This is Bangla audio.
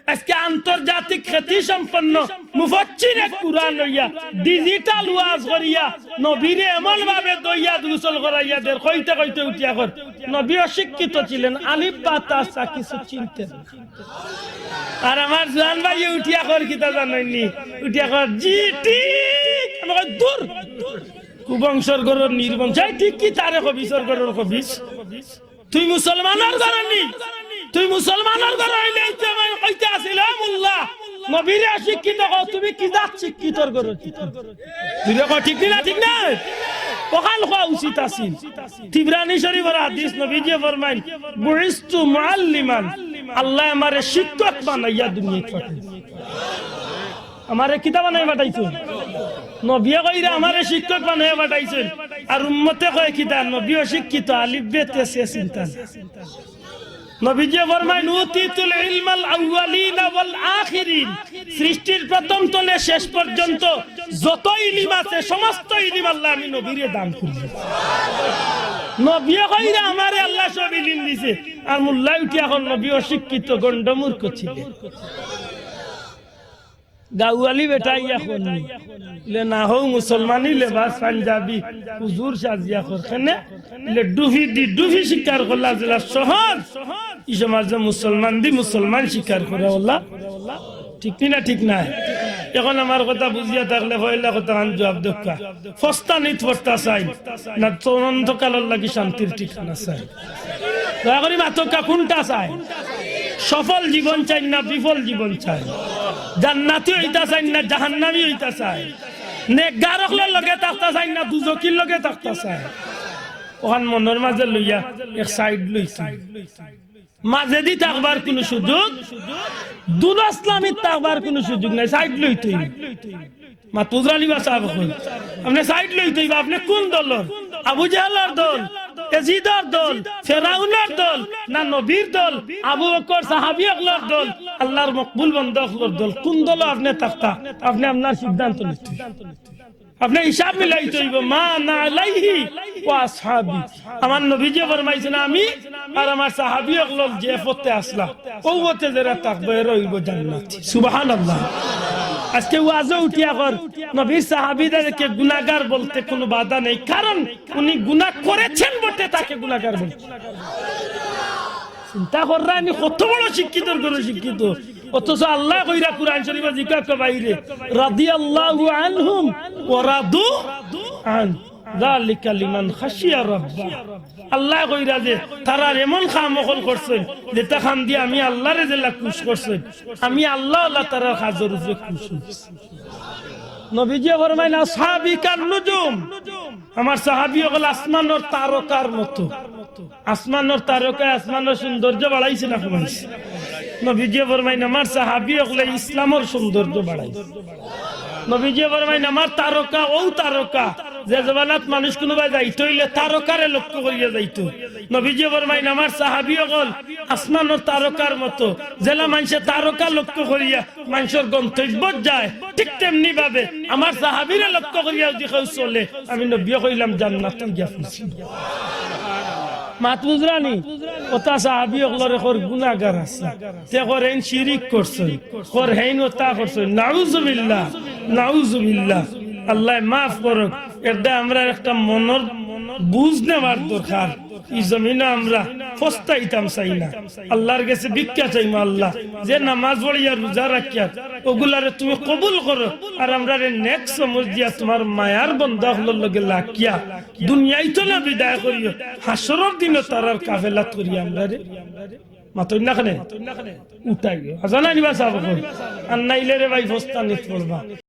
আজকে আন্তর্জাতিক খ্যাতি সম্পন্ন মুফাচ্ছির কুরআন লইয়া ডিজিটাল ওয়াজ করিয়া নবীরে এমন ভাবে দইয়া গোসল করাইয়া দের কইতে কইতে উঠিয়া কর নবী অশিক্ষিত ছিলেন আলিফ বা তা সা কিছু চিনতেন না। আর আমার জান ভাই উঠিয়া কর কিতা জানেননি উঠিয়া কর জি ঠিক আমার দূর কুবংশর গরর নির্বংশ ঠিক কি তারে কবিসর গরর কবিস তুই মুসলমানের গরনি তুই মুসলমানের গর হইলে জামাই কইতে আসিলাম আল্লাহ নবীরে শিক্ষিত কও তুমি কি জাত শিক্ষিতর গর তুই কও ঠিক না ঠিক না ওখান কও উচিত আছিল তিবরানী শরীফের হাদিস নবীজি ফরমাইন বুইস্তু মুআল্লিমান আল্লাহ আমারে শিক্ষক বানাইয়া দুনিয়াতে পাঠাইছে আমারে কিতাব বানাই পাঠাইছো নবী কইরা আমারে শিক্ষক বানাইয়া পাঠাইছেন আর উম্মতে কয় কিতা নবী শিক্ষিত আলিফ বে তে সে চিন্তা নবীজি ফরমাইন উতিতুল ইলমাল আউয়ালিন ওয়াল আখিরিন সৃষ্টির প্রথম তলে শেষ পর্যন্ত যত ইলম আছে সমস্ত ইলম আল্লাহ আমি নবীরে দান করছি নবী কইরা আমারে আল্লাহ সব ইলম দিয়েছে আর মোল্লা উঠি এখন নবী অশিক্ষিত গন্ডমূর্খ ছিলেন গাওয়ালি বেটাই এখন লে না হও মুসলমানি লেবাস পাঞ্জাবি হুজুর সাজিয়া করখানে লে ডুফি শিকার করলা জেলা সহজ এই সমাজে মুসলমান দি মুসলমান শিকার করে ওলা ঠিক না ঠিক না এখন আমার কথা বুঝিয়া থাকলে হইলা কথা আন জবাব দক্কা ফস্তা নিত ফস্তা চাই না তরন্ত কালের লাগি শান্তির ঠিকানা চাই দয়া করি মাতকা কোনটা চাই সফল জীবন চাই না বিফল জীবন চাই জান্নাতি হইতা চাই না জাহান্নামী হইতা চাই নেকগার হকলের লগে থাকতা চাই না দুজকির লগে থাকতা চাই ওখান মনের মাঝে লইয়া এক সাইড লইছি মাঝে দি থাকবার কোনো সুযোগ দুল ইসলামী থাকবার কোনো সুযোগ নাই সাইড লইতে মাতুজরালি বা সাহেব আপনি সাইড লইতে আপনি কোন দলের আবু জাহলের দল ইয়াজিদের দল ফিরাউনের দল না নবীর দল আবু বকর সাহাবী হকলের দল আল্লাহর মকবুল বান্দা হকলের দল কোন দল আপনি থাকতা আপনি আপনার সিদ্ধান্ত নিতে আপনি হিসাব মিলাইতে হইব মা না আলাইহি ওয়া আসহাবি আমার নবীজি ফরমাইছেন আমি আর আমার সাহাবী হকল যে পথে আসলা ওই পথে যারা থাকবে রইব জান্নাত সুবহানাল্লাহ আজকে ওয়াজে উঠিয়া কর নবী সাহাবীদেরকে গুনাহগার বলতে কোনো বাধা নেই কারণ উনি গুনাহ করেছেন বটে তাকে গুনাহগার বলছে চিন্তা কররানি কত বড় শিক্ষিতর গরু শিক্ষিত অথচ আল্লাহ কইরা কুরআন শরীফে জিকা কবাইরে রাদিয়াল্লাহু আনহুম ওয়া রাদু আন যালিকা লিমান খাশিয়া রাব্বা আল্লাহ কইরা যে তারা এমন খামখল করছেন যেটা খাম দিয়ে আমি আল্লাহরে জেলা খুশ করছেন আমি আল্লাহ আল্লাহ তারা হাজার উপরে খুশ হইছি নবীজি ফরমাইন আসহাবী কান নুজুম আমার সাহাবী হল আসমানের তারকার মতো আসমানের তারকা আসমানের সৌন্দর্য বাড়াইছে না কমাইছে নবীজি ফরমাইন আমার সাহাবী হল ইসলামের সৌন্দর্য বাড়াইছে নবীজি ফরমাইন আমার তারকা ও তারকা যে জবানাত মানুষ কোনোবাই যাইতো হইলে তারকারে লক্ষ্য করিয়া যাইতো নবীজি ফরমাইন আমার সাহাবী হল আসমানের তারকার মতো জেলা মানুষে তারকা লক্ষ্য করিয়া মানুষের গন্তব্য যায় ঠিক তেমনি ভাবে আমার সাহাবীরে লক্ষ্য করিয়া যদি কেউ চলে আমি নবী কইলাম জান্নাতে গিয়া পৌঁছি মাতবুজরানি ওতা সাহাবী হলরে কর গুনাহগার আছে তে করেন শিরিক করছে কর হেন ওতা করছে নাউজুবিল্লাহ নাউজুবিল্লাহ আল্লাহ মাফ করুক এটা আমরা একটা মনের বুঝ নেওয়ার দরকার এই জমিনে আমরা ফস্তাইতাম চাই না আল্লাহর কাছে ভিক্ষা চাইমা আল্লাহ যে নামাজ পড়িয়া রোজা রাখিয়া ওগুলারে তুমি কবুল করো আর আমরা নেক সমঝ দিয়া তোমার মায়ার বন্ধা হলোর লগে লাকিয়া দুনিয়ায় তো না বিদায় করিও হাসরের দিনে তারার কাফেলাত করি আমরা রে মাতই না খানে উঠাই আজানা নিবা সাহেব আর নাইলে রে ভাই ফস্তা নিত পড়বা